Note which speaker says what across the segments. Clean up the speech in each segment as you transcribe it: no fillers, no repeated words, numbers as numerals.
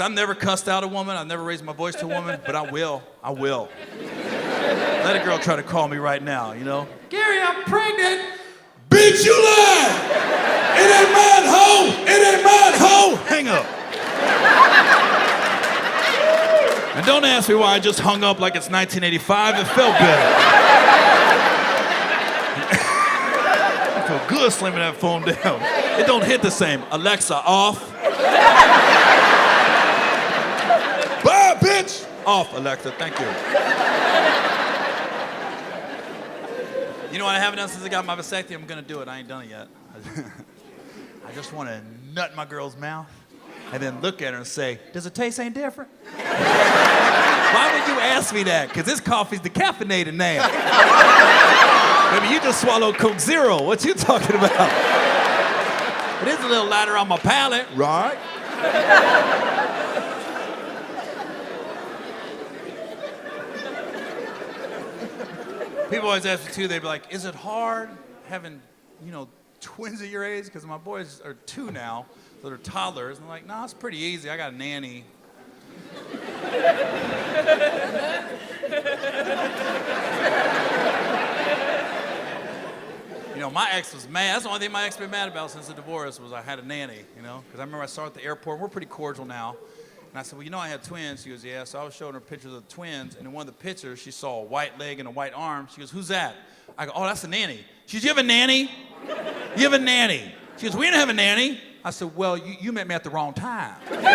Speaker 1: I've never cussed out a woman. I've never raised my voice to a woman, but I will. I will. Let a girl try to call me right now, you know? Gary, I'm pregnant.
Speaker 2: Bitch, you lie! It ain't mine, hoe! It ain't mine, hoe!
Speaker 1: Hang up. And don't ask me why I just hung up like it's 1985. It felt better. I feel good slamming that phone down. It don't hit the same. Alexa, off.
Speaker 2: Bye, bitch!
Speaker 1: Off, Alexa, thank you. You know what I haven't done since I got my vasectomy? I'm gonna do it. I ain't done it yet. I just want to nut in my girl's mouth and then look at her and say, does it taste any different? Why would you ask me that? Because this coffee's decaffeinated now. Maybe you just swallowed Coke Zero. What you talking about? It is a little lighter on my palate, right? People always ask me too, they'd be like, is it hard having, twins at your age? Because my boys are 2 now, so they're toddlers. And I'm like, no, it's pretty easy. I got a nanny. My ex was mad. That's the only thing my ex been mad about since the divorce was I had a nanny, Because I remember I saw her at the airport. We're pretty cordial now. And I said, well, I had twins. She goes, yeah. So I was showing her pictures of the twins. And in one of the pictures, she saw a white leg and a white arm. She goes, who's that? I go, oh, that's a nanny. She goes, you have a nanny? You have a nanny? She goes, we didn't have a nanny. I said, well, you met me at the wrong time. You can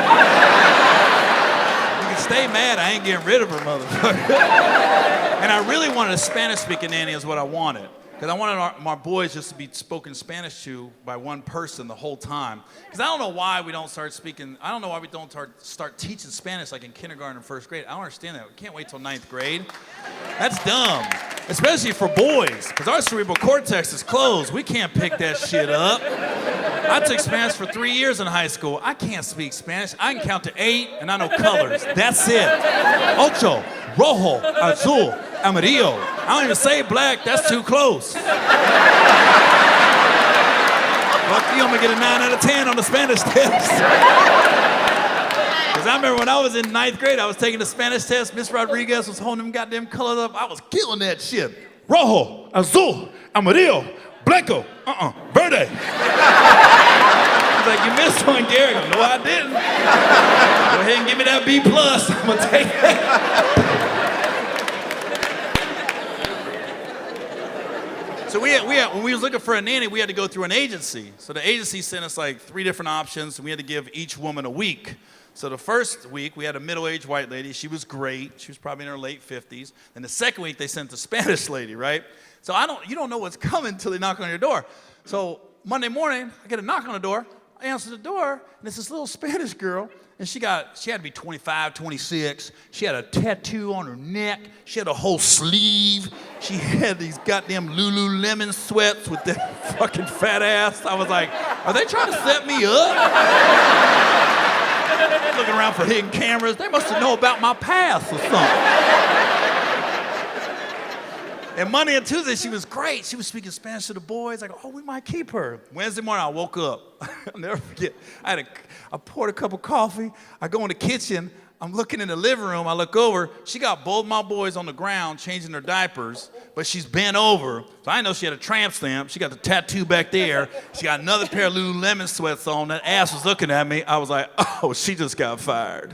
Speaker 1: stay mad. I ain't getting rid of her, motherfucker. And I really wanted a Spanish-speaking nanny is what I wanted. Because I wanted my boys just to be spoken Spanish to by one person the whole time. Because I don't know why we don't start start teaching Spanish like in kindergarten and first grade. I don't understand that. We can't wait till 9th grade. That's dumb. Especially for boys. Because our cerebral cortex is closed. We can't pick that shit up. I took Spanish for 3 years in high school. I can't speak Spanish. I can count to 8 and I know colors. That's it. Ocho, rojo, azul, amarillo. I don't even say black, that's too close. Fuck you, I'm gonna get a 9 out of 10 on the Spanish test. Because I remember when I was in 9th grade, I was taking the Spanish test, Miss Rodriguez was holding them goddamn colors up. I was killing that shit. Rojo, azul, amarillo, blanco, verde. He's like, you missed one, Gary. I go, no, I didn't. Go ahead and give me that B+. I'm gonna take that. So when we was looking for a nanny, we had to go through an agency. So the agency sent us like 3 different options, and we had to give each woman a week. So the first week, we had a middle-aged white lady. She was great. She was probably in her late 50s. And the second week, they sent the Spanish lady, right? So you don't know what's coming until they knock on your door. So Monday morning, I get a knock on the door. I answer the door, and it's this little Spanish girl. And she had to be 25, 26. She had a tattoo on her neck. She had a whole sleeve. She had these goddamn Lululemon sweats with that fucking fat ass. I was like, are they trying to set me up? Looking around for hidden cameras. They must have known about my past or something. And Monday and Tuesday, she was great. She was speaking Spanish to the boys. I go, oh, we might keep her. Wednesday morning, I woke up. I'll never forget. I poured a cup of coffee. I go in the kitchen. I'm looking in the living room. I look over. She got both my boys on the ground changing their diapers, but she's bent over. So I know she had a tramp stamp. She got the tattoo back there. She got another pair of Lululemon sweats on. That ass was looking at me. I was like, oh, she just got fired.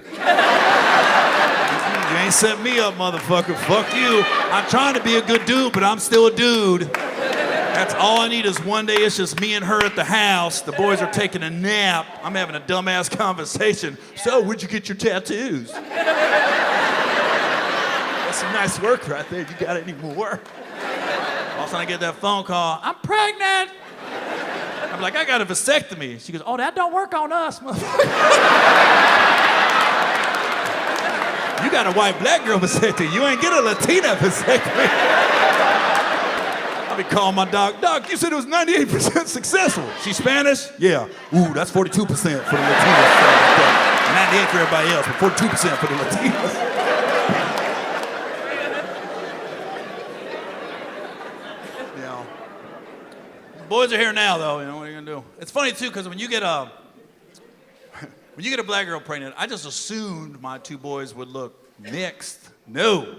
Speaker 1: You ain't set me up, motherfucker. Fuck you. I'm trying to be a good dude, but I'm still a dude. That's all I need is one day it's just me and her at the house. The boys are taking a nap. I'm having a dumbass conversation. So, where'd you get your tattoos? That's some nice work right there. You got any more? All of a sudden I get that phone call. I'm pregnant. I'm like, I got a vasectomy. She goes, oh, that don't work on us, motherfucker. You got a white black girl vasectomy. You ain't get a Latina vasectomy. I'll be calling my doc. Doc, you said it was 98% successful. She's Spanish? Yeah. Ooh, that's 42% for the Latinas. 98% for everybody else, but 42% for the Latinas. The boys are here now, though. What are you gonna do? It's funny too, because when you get when you get a black girl pregnant, I just assumed my 2 boys would look mixed. No.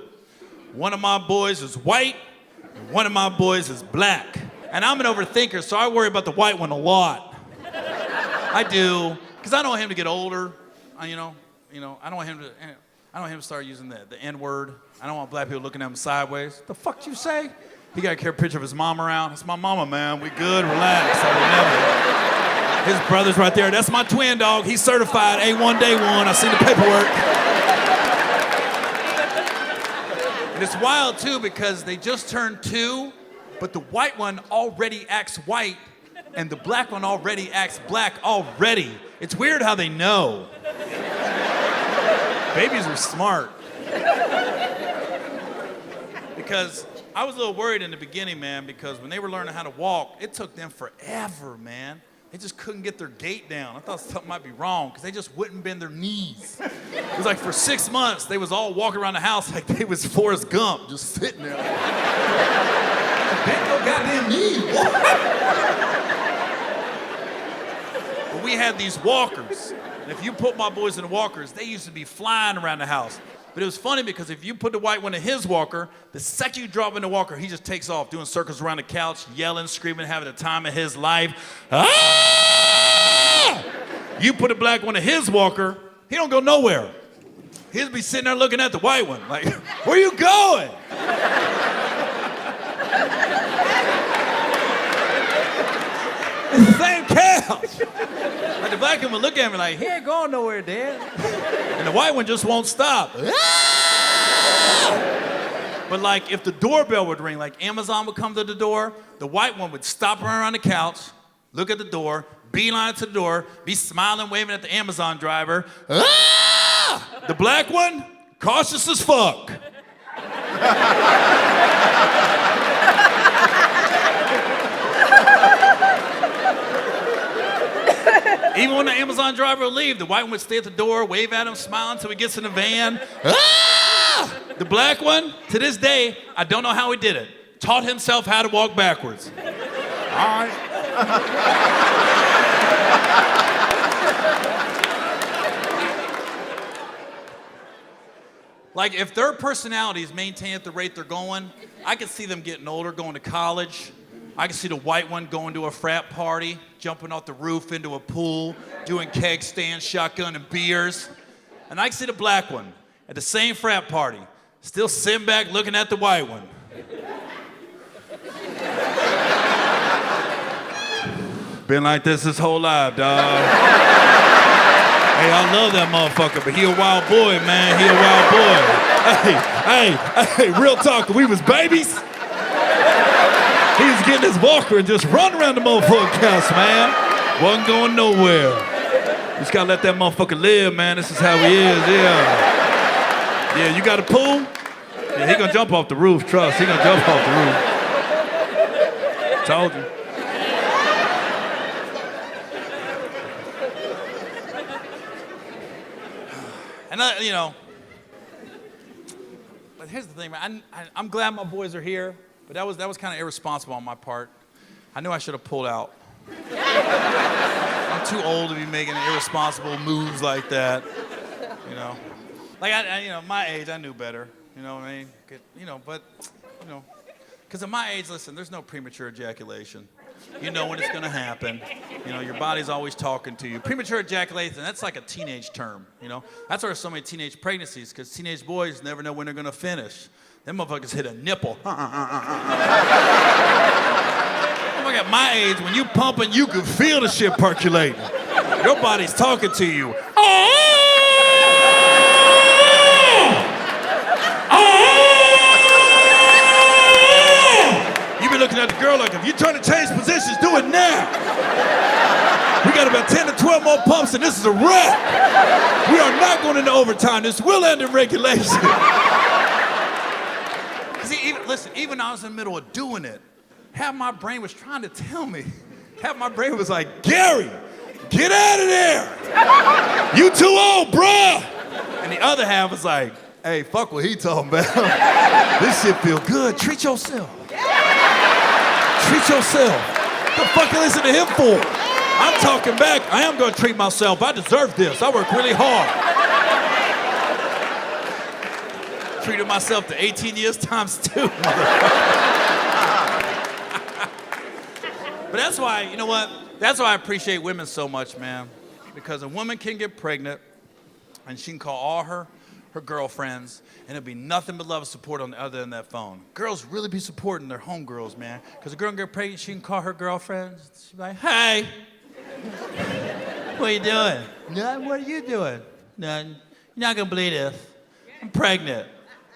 Speaker 1: One of my boys is white, and one of my boys is black. And I'm an overthinker, so I worry about the white one a lot. I do, because I don't want him to get older. I don't want him to start using the N-word. I don't want black people looking at him sideways. The fuck you say? He got to carry a picture of his mom around. It's my mama, man. We good, relax. I will never. His brother's right there. That's my twin dog. He's certified A1 day 1. I see the paperwork. And it's wild too because they just turned 2, but the white one already acts white and the black one already acts black already. It's weird how they know. Babies are smart. Because I was a little worried in the beginning, man, because when they were learning how to walk, it took them forever, man. They just couldn't get their gait down. I thought something might be wrong because they just wouldn't bend their knees. It was like for 6 months, they was all walking around the house like they was Forrest Gump, just sitting there. Bend your goddamn knees, boy. But we had these walkers. And if you put my boys in the walkers, they used to be flying around the house. But it was funny because if you put the white one in his walker, the second you drop in the walker, he just takes off, doing circles around the couch, yelling, screaming, having the time of his life. Ah! You put a black one in his walker, he don't go nowhere. He'll be sitting there looking at the white one, like, where you going? It's the same couch. Like the black one would look at me like, he ain't going nowhere, Dad. And the white one just won't stop. But like if the doorbell would ring, like Amazon would come to the door, the white one would stop around the couch, look at the door, beeline to the door, be smiling, waving at the Amazon driver. The black one, cautious as fuck. Even when the Amazon driver would leave, the white one would stay at the door, wave at him, smile until he gets in the van. Ah! The black one, to this day, I don't know how he did it. Taught himself how to walk backwards. All right. Like if their personalities maintain at the rate they're going, I could see them getting older, going to college. I can see the white one going to a frat party, jumping off the roof into a pool, doing keg stands, shotgun, and beers. And I can see the black one at the same frat party, still sitting back looking at the white one. Been like this his whole life, dog. Hey, I love that motherfucker, but he a wild boy, man. He a wild boy. Hey, real talk, we was babies. He was getting his walker and just run around the motherfucking house, man. Wasn't going nowhere. Just gotta let that motherfucker live, man. This is how he is, yeah. Yeah, you got a pool? Yeah, he gonna jump off the roof, trust. He gonna jump off the roof. Told you. And but here's the thing, man. I'm glad my boys are here. But that was kind of irresponsible on my part. I knew I should have pulled out. I'm too old to be making irresponsible moves like that. Like my age, I knew better. You know what I mean? Because at my age, listen, there's no premature ejaculation. You know when it's gonna happen. Your body's always talking to you. Premature ejaculation, that's like a teenage term. That's why there's so many teenage pregnancies, because teenage boys never know when they're gonna finish. Them motherfuckers hit a nipple. At my age, when you pumping, you can feel the shit percolating. Your body's talking to you. You be looking at the girl like, if you're trying to change positions, do it now. We got about 10 to 12 more pumps and this is a wrap. We are not going into overtime. This will end in regulation. See, even when I was in the middle of doing it, half my brain was trying to tell me. Half my brain was like, Gary, get out of there. You too old, bruh. And the other half was like, hey, fuck what he talking about. This shit feel good. Treat yourself. Treat yourself. What the fuck you listen to him for? I'm talking back. I am going to treat myself. I deserve this. I work really hard. Treated myself to 18 years times 2. But that's why, you know what? That's why I appreciate women so much, man. Because a woman can get pregnant, and she can call all her girlfriends, and it'll be nothing but love and support on the other end of that phone. Girls really be supporting their homegirls, man. Because a girl can get pregnant, she can call her girlfriends. She'll be like, hey, what are you doing? Nothing, what are you doing? Nothing. You're not gonna believe this. I'm pregnant.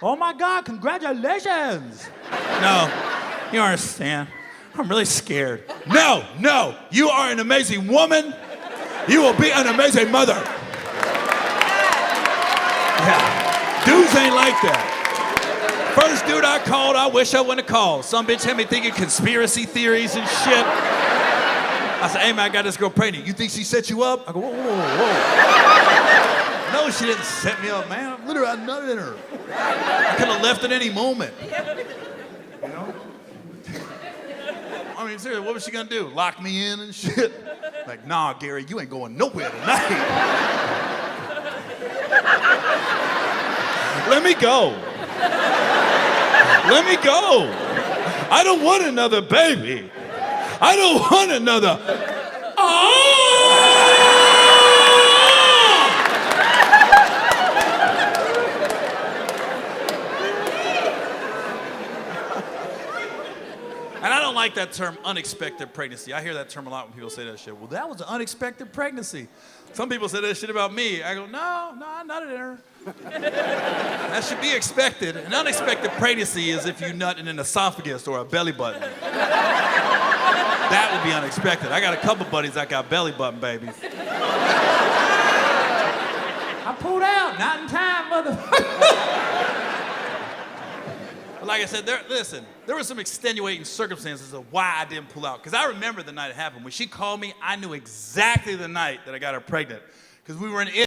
Speaker 1: Oh my God, congratulations. No, you don't understand. I'm really scared. No, you are an amazing woman. You will be an amazing mother. Yeah. Dudes ain't like that. First dude I called, I wish I wouldn't have called. Some bitch had me thinking conspiracy theories and shit. I said, hey man, I got this girl pregnant. You think she set you up? I go, whoa. No, she didn't set me up, man. Literally, I nutted in her. I could have left at any moment. You know? I mean, seriously, what was she gonna do? Lock me in and shit? Like, nah, Gary, you ain't going nowhere tonight. Let me go. Let me go. I don't want another baby. I don't want another. And I don't like that term, unexpected pregnancy. I hear that term a lot when people say that shit. Well, that was an unexpected pregnancy. Some people say that shit about me. I go, no, I nutted in her. That should be expected. An unexpected pregnancy is if you nut in an esophagus or a belly button. That would be unexpected. I got a couple buddies that got belly button babies. I pulled out, not in time, motherfucker. But like I said, there were some extenuating circumstances of why I didn't pull out. Because I remember the night it happened. When she called me, I knew exactly the night that I got her pregnant. Because we were in